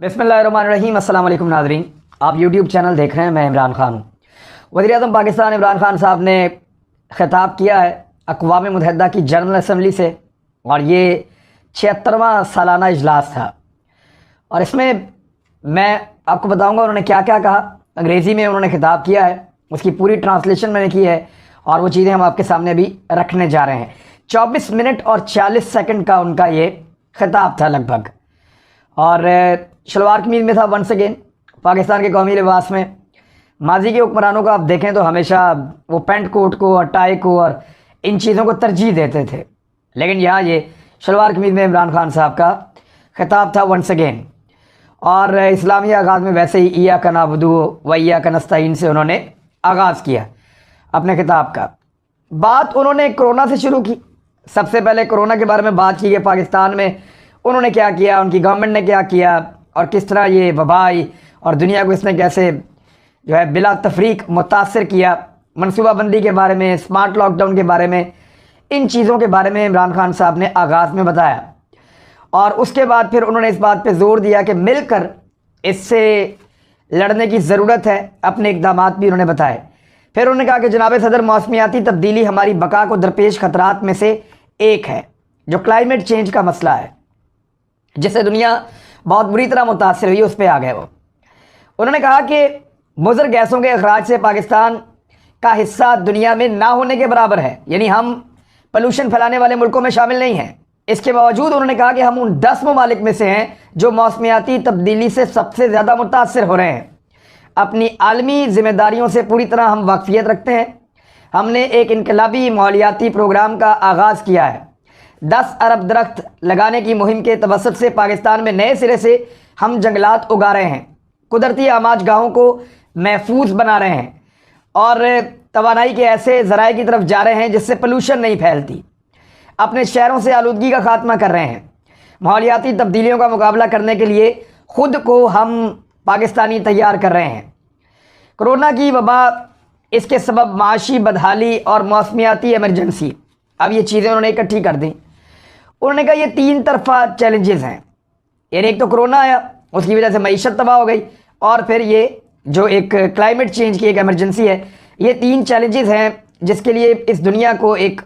बिस्मिल्लाहिर्रहमानिर्रहीम। अस्सलाम वालेकुम नाज़रीन, आप यूट्यूब चैनल देख रहे हैं। मैं इमरान खान हूँ। वज़ीर-ए-आज़म पाकिस्तान इमरान खान साहब ने ख़िताब किया है अक़वाम मुत्तहिदा की जनरल असम्बली से, और ये 76वां सालाना इजलास था। और इसमें मैं आपको बताऊँगा उन्होंने क्या क्या कहा। अंग्रेज़ी में उन्होंने ख़िताब किया है, उसकी पूरी ट्रांसलेशन मैंने की है और वो चीज़ें हम आपके सामने भी रखने जा रहे हैं। 24 मिनट और 40 सेकंड का उनका ये ख़िताब था लगभग, और शलवार कमीज़ में था। वंस अगेन पाकिस्तान के कौमी लिबास में माजी के हुक्मरानों को आप देखें तो हमेशा वो पेंट कोट को और टाई को और इन चीज़ों को तरजीह देते थे, लेकिन यहाँ ये शलवार कमीज़ में इमरान खान साहब का ख़िताब था वंस अगेन। और इस्लामी आगाज़ में वैसे ही इय्याका नअबुदु व इय्याका नस्तईन से उन्होंने आगाज़ किया अपने ख़िताब का। बात उन्होंने कोरोना से शुरू की। सबसे पहले कोरोना के बारे में बात की कि पाकिस्तान में उन्होंने क्या किया, उनकी गवर्नमेंट ने क्या किया और किस तरह ये वबा आई और दुनिया को इसने कैसे जो है बिला तफरीक मुतासर किया। मनसूबाबंदी के बारे में, स्मार्ट लॉकडाउन के बारे में, इन चीज़ों के बारे में इमरान खान साहब ने आगाज़ में बताया। और उसके बाद फिर उन्होंने इस बात पे ज़ोर दिया कि मिलकर इससे लड़ने की ज़रूरत है। अपने इक़दामात भी उन्होंने बताए। फिर उन्होंने कहा कि जनाब सदर, मौसमियाती तब्दीली हमारी बका को दरपेश ख़तरात में से एक है, जो क्लाइमेट चेंज का मसला है, जिससे दुनिया बहुत बुरी तरह मुतासर हुई। उस पर आ गए वो। उन्होंने कहा कि मुज़र गैसों के अखराज से पाकिस्तान का हिस्सा दुनिया में ना होने के बराबर है, यानी हम पोल्यूशन फैलाने वाले मुल्कों में शामिल नहीं हैं। इसके बावजूद उन्होंने कहा कि हम उन 10 ममालिक में से हैं जो मौसमियाती तब्दीली से सबसे ज़्यादा मुतासर हो रहे हैं। अपनी आलमी ज़िम्मेदारियों से पूरी तरह हम वाकफियत रखते हैं। हमने एक इनकलाबी माहौलियाती प्रोग्राम का आगाज़ किया है। 10 अरब दरख्त लगाने की मुहिम के तवस्सुत से पाकिस्तान में नए सिरे से हम जंगलात उगा रहे हैं, कुदरती आमाज गाहों को महफूज बना रहे हैं और तवानाई के ऐसे ज़राए की तरफ जा रहे हैं जिससे पोल्यूशन नहीं फैलती। अपने शहरों से आलूदगी का खात्मा कर रहे हैं। माहौलियाती तब्दीलियों का मुकाबला करने के लिए ख़ुद को हम पाकिस्तानी तैयार कर रहे हैं। कोरोना की वबा, इसके सबब माशी बदहाली और मौसमियाती एमरजेंसी, अब ये चीज़ें उन्होंने इकट्ठी कर दी। उन्होंने कहा ये 3 तरफा चैलेंजेस हैं। यानी एक तो कोरोना आया, उसकी वजह से मईशत तबाह हो गई, और फिर ये जो एक क्लाइमेट चेंज की एक एमरजेंसी है। ये 3 चैलेंजेस हैं जिसके लिए इस दुनिया को एक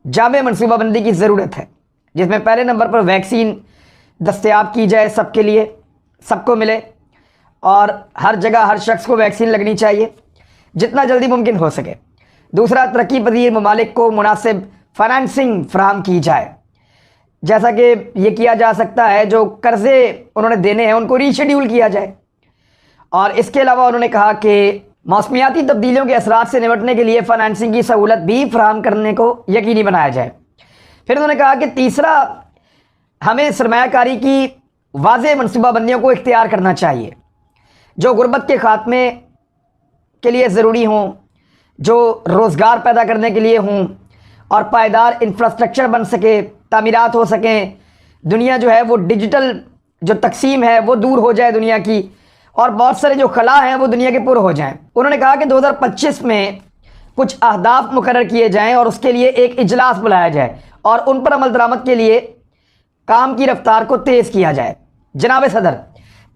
जामे मनसूबाबंदी की ज़रूरत है, जिसमें पहले नंबर पर वैक्सीन दस्तयाब की जाए सबके लिए, सबको मिले, और हर जगह हर शख्स को वैक्सीन लगनी चाहिए जितना जल्दी मुमकिन हो सके। दूसरा, तरक्की पजीर ममालिक को मुनासिब फाइनेंसिंग फराहम की जाए, जैसा कि ये किया जा सकता है। जो कर्ज़े उन्होंने देने हैं उनको रीशेड्यूल किया जाए। और इसके अलावा उन्होंने कहा कि मौसमियाती तब्दीलियों के असरात से निपटने के लिए फ़ाइनेंसिंग की सहूलत भी फराहम करने को यकीनी बनाया जाए। फिर उन्होंने कहा कि तीसरा, हमें सरमायाकारी की वाज़ेह मनसूबाबंदियों को इख्तियार करना चाहिए जो गुर्बत के ख़ात्मे के लिए ज़रूरी हों, जो रोज़गार पैदा करने के लिए हों और पायदार इंफ्रास्ट्रक्चर बन सके, तामीरात हो सकें। दुनिया जो है वो डिजिटल जो तकसीम है वो दूर हो जाए दुनिया की, और बहुत सारे जो खला हैं वो दुनिया के पुर हो जाएं। उन्होंने कहा कि 2025 में कुछ अहदाफ मुकर्रर किए जाएं और उसके लिए एक इजलास बुलाया जाए और उन पर अमल दरामद के लिए काम की रफ्तार को तेज़ किया जाए। जनाब सदर,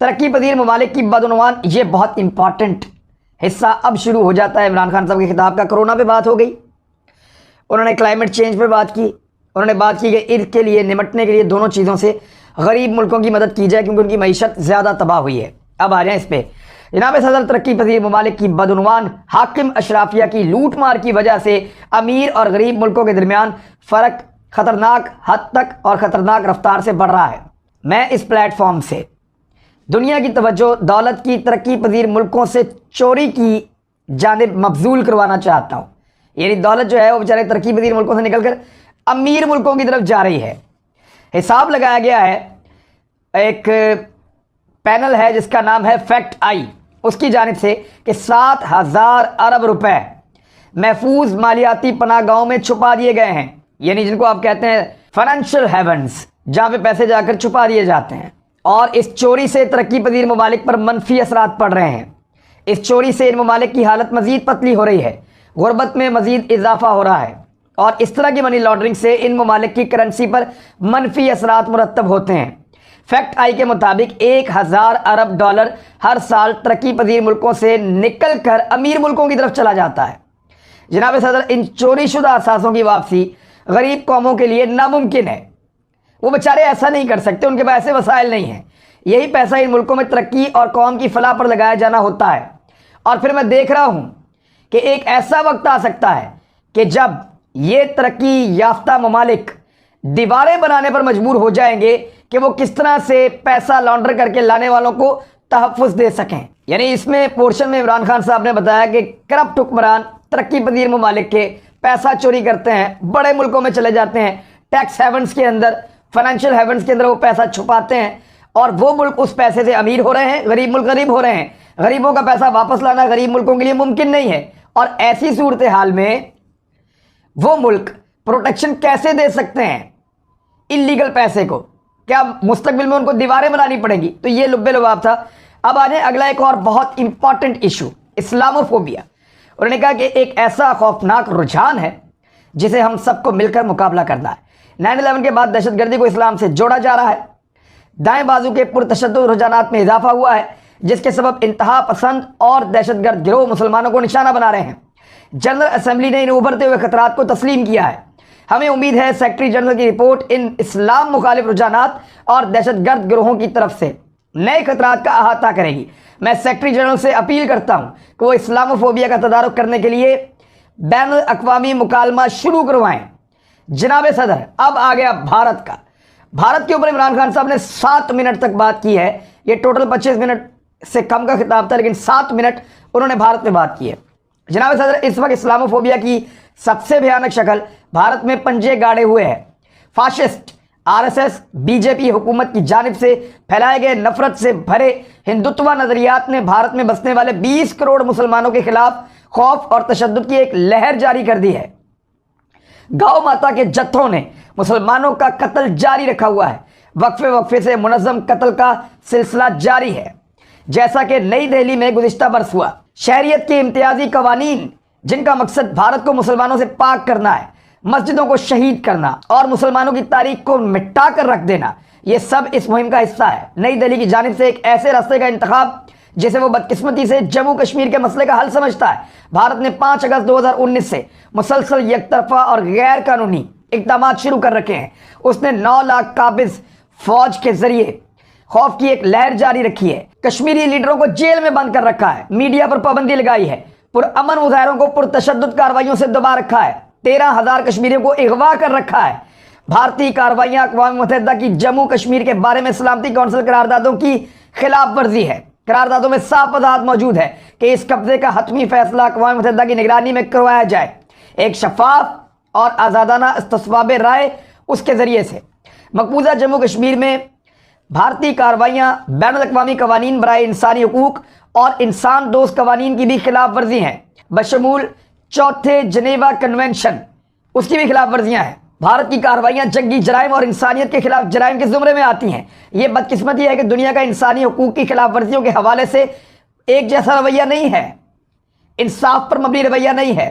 तरक्की पजीर ममालिक की बदउनवान, ये बहुत इंपॉर्टेंट हिस्सा अब शुरू हो जाता है इमरान खान साहब के खिताब का। कोरोना पे बात हो गई, उन्होंने क्लाइमेट चेंज पे बात की, उन्होंने बात की कि इसके लिए निपटने के लिए दोनों चीज़ों से गरीब मुल्कों की मदद की जाए क्योंकि उनकी मईशत ज़्यादा तबाह हुई है। अब आ जाएँ इस पर। जनाब सदर, तरक्की पजीर ममालिक की बदउनवान हाकिम अशराफिया की लूट मार की वजह से अमीर और गरीब मुल्कों के दरमियान फ़र्क ख़तरनाक हद तक और ख़तरनाक रफ्तार से बढ़ रहा है। मैं इस प्लेटफॉर्म से दुनिया की तवज्जो दौलत की तरक्की पजीर मुल्कों से चोरी की जानिब मबजूल करवाना चाहता हूँ। यानी दौलत जो है वो बेचारे तरक्की पजीर मुल्कों से निकल कर अमीर मुल्कों की तरफ जा रही है। हिसाब लगाया गया है, एक पैनल है जिसका नाम है फैक्ट आई, उसकी जानिब से कि 7,000 अरब रुपए महफूज मालियाती पनाहगाहों में छुपा दिए गए हैं। यानी जिनको आप कहते हैं फाइनेंशियल हेवन्स, जहाँ पे पैसे जाकर छुपा दिए जाते हैं। और इस चोरी से तरक्की पजीर ममालिक पर मनफी असरात पड़ रहे हैं। इस चोरी से इन ममालिक की हालत मज़ीद पतली हो रही है, गुर्बत में मज़ीद इजाफा हो रहा है, और इस तरह की मनी लॉन्ड्रिंग से इन ममालिक की करेंसी पर मनफी असरात मुरतब होते हैं। फैक्ट आई के मुताबिक 1000 अरब डॉलर हर साल तरक्की पजीर मुल्कों से निकल कर अमीर मुल्कों की तरफ चला जाता है। जनाब सदर, इन चोरीशुदा असासों की वापसी गरीब कौमों के लिए नामुमकिन है। वो बेचारे ऐसा नहीं कर सकते, उनके पास ऐसे वसाइल नहीं हैं। यही पैसा इन मुल्कों में तरक्की और कौम की फलाह पर लगाया जाना होता है। और फिर मैं देख रहा हूँ कि एक ऐसा वक्त आ सकता है कि जब ये तरक्की याफ्ता ममालिक दीवारें बनाने पर मजबूर हो जाएंगे कि वो किस तरह से पैसा लॉन्डर करके लाने वालों को तहफ़्फ़ुज़ दे सकें। यानी इसमें पोर्शन में इमरान खान साहब ने बताया कि करप्ट हुक्मरान तरक्की पजीर ममालिक के पैसा चोरी करते हैं, बड़े मुल्कों में चले जाते हैं, टैक्स हेवन्स के अंदर, फाइनेंशियल हेवन्स के अंदर वो पैसा छुपाते हैं और वो मुल्क उस पैसे से अमीर हो रहे हैं, गरीब मुल्क गरीब हो रहे हैं। गरीबों का पैसा वापस लाना गरीब मुल्कों के लिए मुमकिन नहीं है। और ऐसी सूरत हाल में वो मुल्क प्रोटेक्शन कैसे दे सकते हैं इल्लीगल पैसे को? क्या मुस्तकबिल में उनको दीवारें बनानी पड़ेंगी? तो ये लुब्बे लुबाब था। अब आ जाए अगला एक और बहुत इंपॉर्टेंट इशू, इस्लामोफोबिया। उन्होंने कहा कि एक ऐसा खौफनाक रुझान है जिसे हम सबको मिलकर मुकाबला करना है। 9/11 के बाद दहशतगर्दी को इस्लाम से जोड़ा जा रहा है। दाएं बाजू के पुरतशद्दुद रुझानात में इजाफा हुआ है, जिसके सबब इंतहा पसंद और दहशतगर्द गिरोह मुसलमानों को निशाना बना रहे हैं। जनरल असेंबली ने इन उभरते हुए खतरात को तस्लीम किया है। हमें उम्मीद है सेक्रेटरी जनरल की रिपोर्ट इन इस्लाम मुखालिफ रुझानात और दहशतगर्द गिरोहों की तरफ से नए खतरात का अहाता करेगी। मैं सेक्रेटरी जनरल से अपील करता हूं कि वो इस्लामोफोबिया का तदारुक करने के लिए बैन अक़वामी मुकालमा शुरू करवाएं। जनाब सदर, अब आ गया भारत का। भारत के ऊपर इमरान खान साहब ने 7 मिनट तक बात की है। ये टोटल 25 मिनट से कम का खिताब था, लेकिन 7 मिनट उन्होंने भारत में बात की है। जनाब सदर, इस वक्त इस्लामोफोबिया की सबसे भयानक शक्ल भारत में पंजे गाड़े हुए है। फाशिस्ट आरएसएस बीजेपी हुकूमत की जानिब से फैलाए गए नफरत से भरे हिंदुत्व नजरियात ने भारत में बसने वाले 20 करोड़ मुसलमानों के खिलाफ खौफ और तशद्दुद की एक लहर जारी कर दी है। गौ माता के जत्थों ने मुसलमानों का कत्ल जारी रखा हुआ है। वक्फे वक्फे से मुनज़्ज़म कत्ल का सिलसिला जारी है। जैसा कि नई दिल्ली में गुज़िश्ता बरस हुआ, शहरियत के इम्तियाजी कवानीन जिनका मकसद भारत को मुसलमानों से पाक करना है, मस्जिदों को शहीद करना और मुसलमानों की तारीख को मिटा कर रख देना, ये सब इस मुहिम का हिस्सा है। नई दिल्ली की जानिब से एक ऐसे रास्ते का इंतखाब जिसे वो बदकिस्मती से जम्मू कश्मीर के मसले का हल समझता है। भारत ने 5 अगस्त 2019 से मुसलसल एकतरफा और गैर कानूनी इक़दाम शुरू कर रखे हैं। उसने 9 लाख काबिज फौज के जरिए खौफ की एक लहर जारी रखी है। कश्मीरी लीडरों को जेल में बंद कर रखा है। मीडिया पर पाबंदी लगाई है। पुरअमन मुजाहिरों को पुरतशद्दुद कार्रवाइयों से दबा रखा है। 13,000 कश्मीरियों को अगवा कर रखा है। भारतीय कार्रवाइयां अक़वाम मुत्तहिदा की जम्मू कश्मीर के बारे में सलामती कौंसिल करारदादों की खिलाफ वर्जी है। करारदादों में साफ वज़ाहत मौजूद है कि इस कब्जे का हतमी फैसला अक़वाम मुत्तहिदा की निगरानी में करवाया जाए, एक शफाफ और आज़ादाना इस्तिस्वाब राय उसके ज़रिए से। मकबूजा जम्मू कश्मीर में भारतीय कार्रवाइयाँ बैनुल-अक़वामी कवानीन बराए इंसानी हुकूक और इंसान दोस्त कवानीन की भी खिलाफ वर्जी हैं, बशमूल 4थे जनेवा कन्वेंशन, उसकी भी खिलाफ वर्जियाँ हैं। भारत की कार्रवाइयाँ जंगी जराइम और इंसानियत के खिलाफ जराइम के ज़ुमरे में आती हैं। ये बदकिस्मती है कि दुनिया का इंसानी हुकूक की खिलाफ वर्जियों के हवाले से एक जैसा रवैया नहीं है, इंसाफ पर मबनी रवैया नहीं है,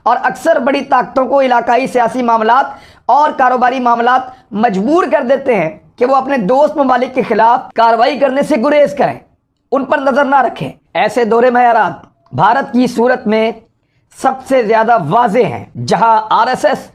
और अक्सर बड़ी ताकतों को इलाकाई सियासी मामलात और कारोबारी मामलात मजबूर कर देते हैं कि वो अपने दोस्त ममालिक के खिलाफ कार्रवाई करने से गुरेज करें, उन पर नजर ना रखें। ऐसे दौरे मयारात भारत की सूरत में सबसे ज्यादा वाज़े हैं, जहां आरएसएस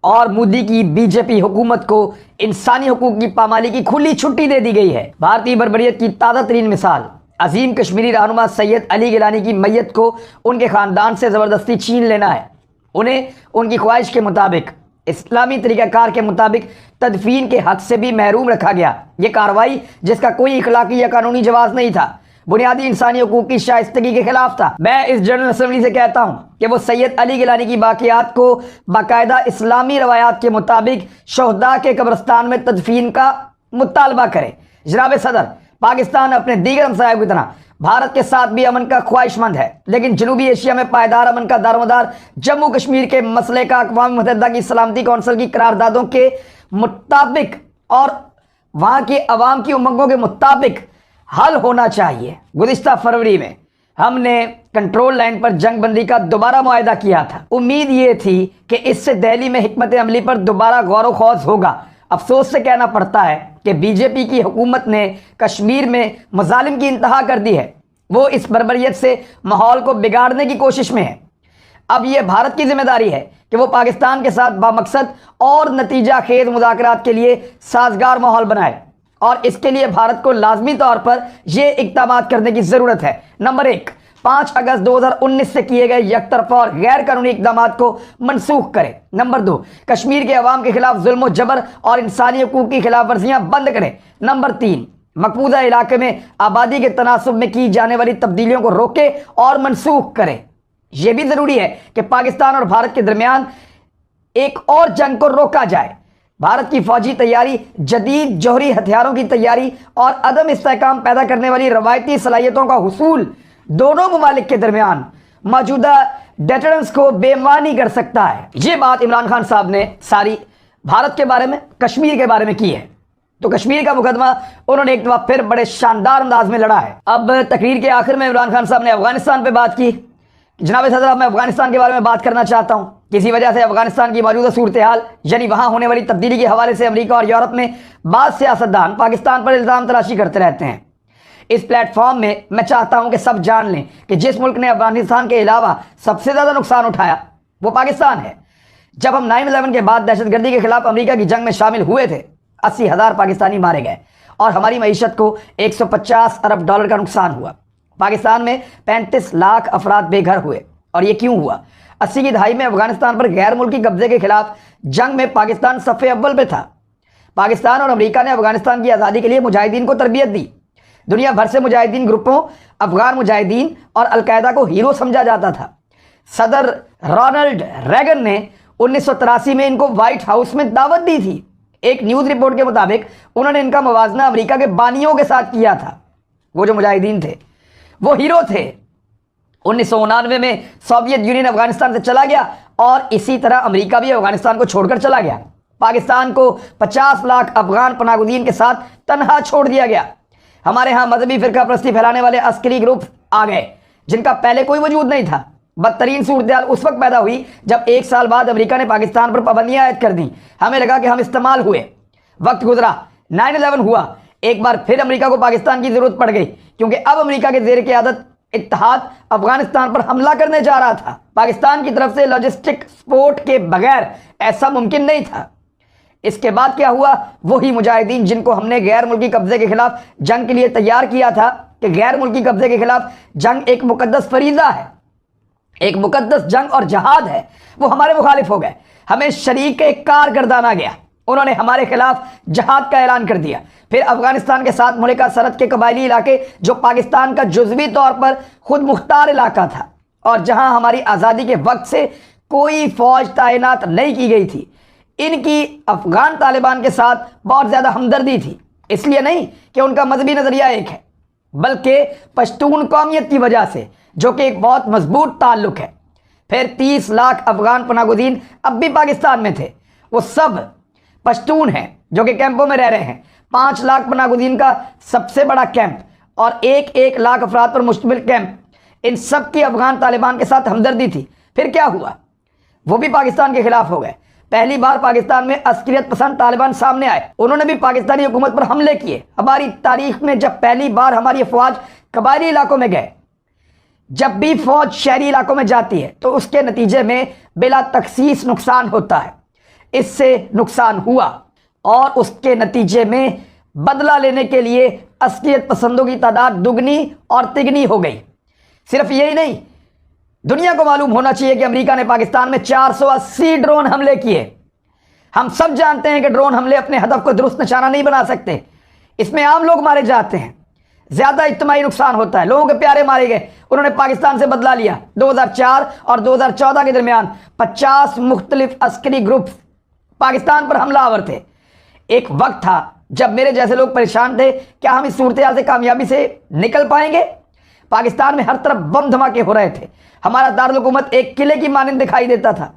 और मोदी की बीजेपी हुकूमत को इंसानी हुकूक की पामाली की खुली छुट्टी दे दी गई है। भारतीय बर्बरियत की ताज़ा तरीन मिसाल अजीम कश्मीरी रहनुमा सैयद अली गिलानी की मैयत को उनके ख़ानदान से ज़बरदस्ती छीन लेना है। उन्हें उनकी ख्वाहिश के मुताबिक, इस्लामी तरीक़ाकार के मुताबिक तदफीन के हक़ से भी महरूम रखा गया। ये कार्रवाई जिसका कोई इखलाकी या कानूनी जवाज़ नहीं था, बुनियादी इंसानी हुकूक की शाइस्तगी के खिलाफ था। मैं इस जनरल असम्बली से कहता हूँ कि वो सैयद अली गिलानी की बाक़ियात को बाकायदा इस्लामी रवायात के मुताबिक शहदा के कब्रिस्तान में तदफीन का मुतालबा करे। जनाब सदर, पाकिस्तान अपने दीगर हमसायों की तरह भारत के साथ भी अमन का ख्वाहिशमंद है, लेकिन जनूबी एशिया में पायदार अमन का दारोमदार जम्मू कश्मीर के मसले का अक़वाम मुत्तहिदा की सलामती कौंसिल की करारदादों के मुताबिक और वहाँ की अवाम की उमंगों के मुताबिक हल होना चाहिए। गुज़िश्ता फरवरी में हमने कंट्रोल लाइन पर जंग बंदी का दोबारा मुआहदा किया था। उम्मीद ये थी कि इससे दिल्ली में हिकमत अमली पर दोबारा गौर व खौज होगा। अफसोस से कहना पड़ता है کہ بی جے پی کی حکومت نے کشمیر میں مظالم کی انتہا کر دی ہے، وہ اس بربریت سے ماحول کو بگاڑنے کی کوشش میں ہے۔ اب یہ بھارت کی ذمہ داری ہے کہ وہ پاکستان کے ساتھ بامقصد اور نتیجہ خیز مذاکرات کے لیے سازگار ماحول بنائے، اور اس کے لیے بھارت کو لازمی طور پر یہ اقدامات کرنے کی ضرورت ہے۔ نمبر 1، 5 اگست 2019 سے کیے گئے یک طرفہ اور غیر قانونی اقدامات کو منسوخ کرے۔ نمبر 2، کشمیر کے عوام کے خلاف ظلم و جبر اور انسانی حقوق کی خلاف ورزیاں بند کرے۔ نمبر 3، مقبوضہ علاقے میں آبادی کے تناسب میں کی جانے والی تبدیلیوں کو روکے اور منسوخ کرے۔ یہ بھی ضروری ہے کہ پاکستان اور بھارت کے درمیان ایک اور جنگ کو روکا جائے۔ بھارت کی فوجی تیاری، جدید جوہری ہتھیاروں کی تیاری اور عدم استحکام پیدا کرنے والی روایتی صلاحیتوں کا حصول دونوں ممالک کے درمیان موجودہ ڈیٹرنس کو بے معنی کر سکتا ہے۔ یہ بات عمران خان صاحب نے ساری بھارت کے بارے میں، کشمیر کے بارے میں کی ہے۔ تو کشمیر کا مقدمہ انہوں نے ایک دفعہ پھر بڑے شاندار انداز میں لڑا ہے۔ اب تقریر کے آخر میں عمران خان صاحب نے افغانستان پہ بات کی۔ جناب صدر، میں افغانستان کے بارے میں بات کرنا چاہتا ہوں۔ کسی وجہ سے افغانستان کی موجودہ صورتحال، یعنی وہاں ہونے والی تبدیلی کے حوالے سے امریکہ اور یورپ میں بعض سیاستدان پاکستان پر الزام تراشی کرتے رہتے ہیں۔ اس پلیٹ فارم میں میں چاہتا ہوں کہ سب جان لیں کہ جس ملک نے افغانستان کے علاوہ سب سے زیادہ نقصان اٹھایا وہ پاکستان ہے۔ جب ہم 9/11 کے بعد دہشت گردی کے خلاف امریکہ کی جنگ میں شامل ہوئے تھے، 80,000 پاکستانی مارے گئے اور ہماری معیشت کو $150 ارب کا نقصان ہوا۔ پاکستان میں 35 لاکھ افراد بے گھر ہوئے، اور یہ کیوں ہوا؟ 80 کی دہائی میں افغانستان پر غیر ملکی قبضے کے خلاف جنگ میں پاکستان صف اول پہ تھا۔ پاکستان اور امریکہ نے افغانستان کی آزادی کے لیے مجاہدین کو تربیت دی۔ دنیا بھر سے مجاہدین گروپوں، افغان مجاہدین اور القاعدہ کو ہیرو سمجھا جاتا تھا۔ صدر رونلڈ ریگن نے 1983 میں ان کو وائٹ ہاؤس میں دعوت دی تھی۔ ایک نیوز رپورٹ کے مطابق انہوں نے ان کا موازنہ امریکہ کے بانیوں کے ساتھ کیا تھا۔ وہ جو مجاہدین تھے وہ ہیرو تھے۔ 1999 میں سوویت یونین افغانستان سے چلا گیا، اور اسی طرح امریکہ بھی افغانستان کو چھوڑ کر چلا گیا۔ پاکستان کو 50 لاکھ افغان پناہ گزین کے ساتھ تنہا چھوڑ دیا گیا۔ ہمارے ہاں مذہبی فرقہ پرستی پھیلانے والے عسکری گروپ آ گئے جن کا پہلے کوئی وجود نہیں تھا۔ بدترین صورتحال اس وقت پیدا ہوئی جب 1 سال بعد امریکہ نے پاکستان پر پابندیاں عائد کر دیں۔ ہمیں لگا کہ ہم استعمال ہوئے، وقت گزرا، 9/11 ہوا، ایک بار پھر امریکہ کو پاکستان کی ضرورت پڑ گئی، کیونکہ اب امریکہ کے زیر قیادت اتحاد افغانستان پر حملہ کرنے جا رہا تھا۔ پاکستان کی طرف سے لاجسٹک سپورٹ کے بغیر ایسا ممکن نہیں تھا۔ اس کے بعد کیا ہوا؟ وہی مجاہدین جن کو ہم نے غیر ملکی قبضے کے خلاف جنگ کے لیے تیار کیا تھا کہ غیر ملکی قبضے کے خلاف جنگ ایک مقدس فریضہ ہے، ایک مقدس جنگ اور جہاد ہے، وہ ہمارے مخالف ہو گئے، ہمیں شریک کار گردانا گیا۔ انہوں نے ہمارے خلاف جہاد کا اعلان کر دیا۔ پھر افغانستان کے ساتھ ملکہ سرحد کے قبائلی علاقے جو پاکستان کا جزوی طور پر خود مختار علاقہ تھا، اور جہاں ہماری آزادی کے وقت سے کوئی فوج تعینات نہیں کی گئی تھی، ان کی افغان طالبان کے ساتھ بہت زیادہ ہمدردی تھی۔ اس لیے نہیں کہ ان کا مذہبی نظریہ ایک ہے، بلکہ پشتون قومیت کی وجہ سے، جو کہ ایک بہت مضبوط تعلق ہے۔ پھر 30 لاکھ افغان پناہ گزین اب بھی پاکستان میں تھے، وہ سب پشتون ہیں جو کہ کیمپوں میں رہ رہے ہیں۔ 5 لاکھ پناہ گزین کا سب سے بڑا کیمپ اور 1 لاکھ افراد پر مشتمل کیمپ، ان سب کی افغان طالبان کے ساتھ ہمدردی تھی۔ پھر کیا ہوا؟ وہ بھی پاکستان کے خلاف ہو گئے۔ پہلی بار پاکستان میں عسکریت پسند طالبان سامنے آئے، انہوں نے بھی پاکستانی حکومت پر حملے کیے۔ ہماری تاریخ میں جب پہلی بار ہماری افواج قبائلی علاقوں میں گئے، جب بھی فوج شہری علاقوں میں جاتی ہے تو اس کے نتیجے میں بلا تخصیص نقصان ہوتا ہے۔ اس سے نقصان ہوا، اور اس کے نتیجے میں بدلہ لینے کے لیے عسکریت پسندوں کی تعداد دگنی اور تگنی ہو گئی۔ صرف یہی نہیں، دنیا کو معلوم ہونا چاہیے کہ امریکہ نے پاکستان میں 480 ڈرون حملے کیے۔ ہم سب جانتے ہیں کہ ڈرون حملے اپنے ہدف کو درست نشانہ نہیں بنا سکتے، اس میں عام لوگ مارے جاتے ہیں، زیادہ اجتماعی نقصان ہوتا ہے، لوگوں کے پیارے مارے گئے۔ انہوں نے پاکستان سے بدلہ لیا۔ 2004 اور 2014 کے درمیان 50 مختلف عسکری گروپ پاکستان پر حملہ آور تھے۔ ایک وقت تھا جب میرے جیسے لوگ پریشان تھے، کیا ہم اس صورتحال سے کامیابی سے نکل پائیں گے؟ پاکستان میں ہر طرف بم دھماکے ہو رہے تھے، ہمارا دارالحکومت ایک قلعے کی مانند دکھائی دیتا تھا۔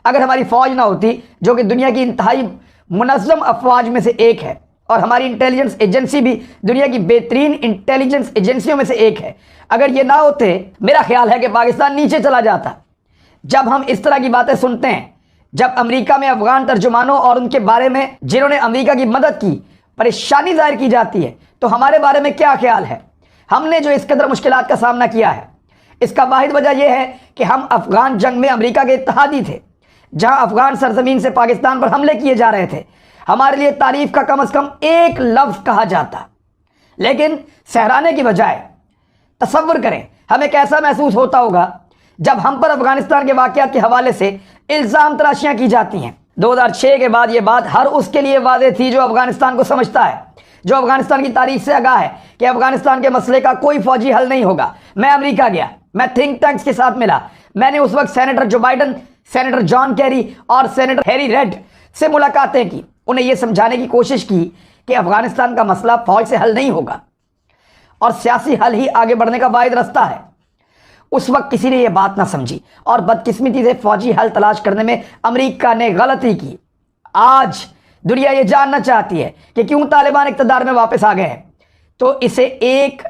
اگر ہماری فوج نہ ہوتی، جو کہ دنیا کی انتہائی منظم افواج میں سے ایک ہے، اور ہماری انٹیلیجنس ایجنسی بھی دنیا کی بہترین انٹیلیجنس ایجنسیوں میں سے ایک ہے، اگر یہ نہ ہوتے، میرا خیال ہے کہ پاکستان نیچے چلا جاتا۔ جب ہم اس طرح کی باتیں سنتے ہیں، جب امریکہ میں افغان ترجمانوں اور ان کے بارے میں جنہوں نے امریکہ کی مدد کی پریشانی ظاہر کی جاتی ہے تو ہمارے بارے میں کیا خیال ہے؟ ہم نے جو اس قدر مشکلات کا سامنا کیا ہے، اس کا واحد وجہ یہ ہے کہ ہم افغان جنگ میں امریکہ کے اتحادی تھے، جہاں افغان سرزمین سے پاکستان پر حملے کیے جا رہے تھے۔ ہمارے لیے تعریف کا کم از کم ایک لفظ کہا جاتا، لیکن سہرانے کی بجائے تصور کریں ہمیں کیسا محسوس ہوتا ہوگا جب ہم پر افغانستان کے واقعات کے حوالے سے الزام تراشیاں کی جاتی ہیں۔ 2006 کے بعد یہ بات ہر اس کے لیے واضح تھی جو افغانستان کو سمجھتا ہے، جو افغانستان کی تاریخ سے آگاہ ہے کہ افغانستان کے مسئلے کا کوئی فوجی حل نہیں ہوگا۔ میں امریکہ گیا، میں تھنک ٹینکس کے ساتھ ملا، میں نے اس وقت senator Joe Biden, senator John Kerry اور سینیٹر ہیری ریڈ سے ملاقاتیں کی، انہیں یہ سمجھانے کی کوشش کی کہ افغانستان کا مسئلہ فوج سے حل نہیں ہوگا اور سیاسی حل ہی آگے بڑھنے کا واحد رستہ ہے۔ اس وقت کسی نے یہ بات نہ سمجھی اور بدقسمتی سے فوجی حل تلاش کرنے میں امریکہ نے غلطی کی۔ آج دنیا یہ جاننا چاہتی ہے کہ کیوں طالبان اقتدار میں واپس آ گئے ہیں، تو اسے ایک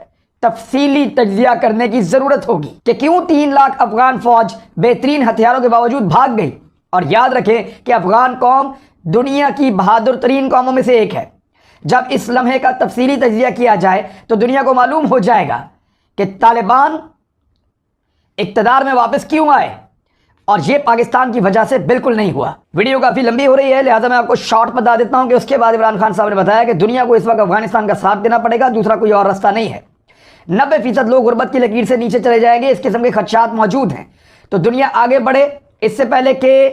تفصیلی تجزیہ کرنے کی ضرورت ہوگی کہ کیوں 3 لاکھ افغان فوج بہترین ہتھیاروں کے باوجود بھاگ گئی۔ اور یاد رکھیں کہ افغان قوم دنیا کی بہادر ترین قوموں میں سے ایک ہے۔ جب اس لمحے کا تفصیلی تجزیہ کیا جائے تو دنیا کو معلوم ہو جائے گا کہ طالبان اقتدار میں واپس کیوں آئے، اور یہ پاکستان کی وجہ سے بالکل نہیں ہوا۔ ویڈیو کافی لمبی ہو رہی ہے، لہٰذا میں آپ کو شارٹ بتا دیتا ہوں کہ اس کے بعد عمران خان صاحب نے بتایا کہ دنیا کو اس وقت افغانستان کا ساتھ دینا پڑے گا، دوسرا کوئی اور رستہ نہیں ہے۔ 90% لوگ غربت کی لکیر سے نیچے چلے جائیں گے، اس قسم کے خدشات موجود ہیں۔ تو دنیا آگے بڑھے اس سے پہلے کہ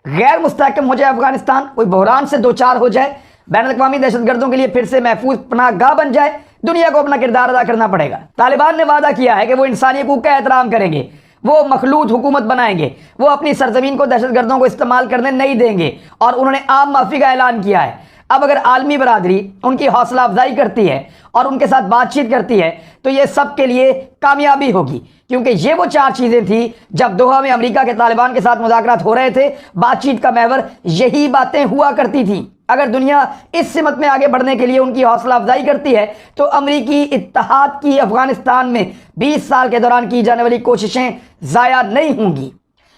غیر مستحکم ہو جائے افغانستان، کوئی بحران سے دوچار ہو جائے، بین الاقوامی دہشت گردوں کے لیے پھر سے محفوظ پناہ گاہ بن جائے، دنیا کو اپنا کردار ادا کرنا پڑے گا۔ طالبان نے وعدہ کیا ہے کہ وہ انسانی حقوق کا احترام کریں گے، وہ مخلوط حکومت بنائیں گے، وہ اپنی سرزمین کو دہشت گردوں کو استعمال کرنے نہیں دیں گے، اور انہوں نے عام معافی کا اعلان کیا ہے۔ اب اگر عالمی برادری ان کی حوصلہ افزائی کرتی ہے اور ان کے ساتھ بات چیت کرتی ہے تو یہ سب کے لیے کامیابی ہوگی، کیونکہ یہ وہ 4 چیزیں تھیں جب دوحہ میں امریکہ کے طالبان کے ساتھ مذاکرات ہو رہے تھے، بات چیت کا محور یہی باتیں ہوا کرتی تھیں۔ اگر دنیا اس سمت میں آگے بڑھنے کے لیے ان کی حوصلہ افزائی کرتی ہے تو امریکی اتحاد کی افغانستان میں 20 سال کے دوران کی جانے والی کوششیں ضائع نہیں ہوں گی،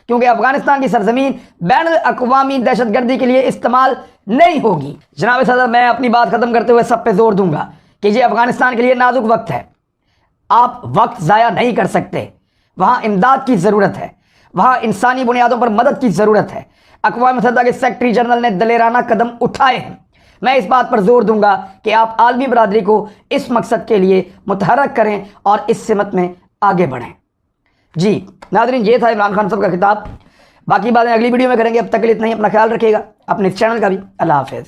کیونکہ افغانستان کی سرزمین بین الاقوامی دہشت گردی کے لیے استعمال نہیں ہوگی۔ جناب صدر، میں اپنی بات ختم کرتے ہوئے سب پہ زور دوں گا کہ یہ افغانستان کے لیے نازک وقت ہے، آپ وقت ضائع نہیں کر سکتے۔ وہاں امداد کی ضرورت ہے، وہاں انسانی بنیادوں پر مدد کی ضرورت ہے۔ اقوام متحدہ کے سیکرٹری جنرل نے دلیرانہ قدم اٹھائے ہیں۔ میں اس بات پر زور دوں گا کہ آپ عالمی برادری کو اس مقصد کے لیے متحرک کریں اور اس سمت میں آگے بڑھیں۔ جی ناظرین، یہ تھا عمران خان صاحب کا خطاب، باقی باتیں اگلی ویڈیو میں کریں گے۔ اب تک کے لیے اتنا ہی، اپنا خیال رکھیے گا، اپنے اس چینل کا بھی۔ اللہ حافظ۔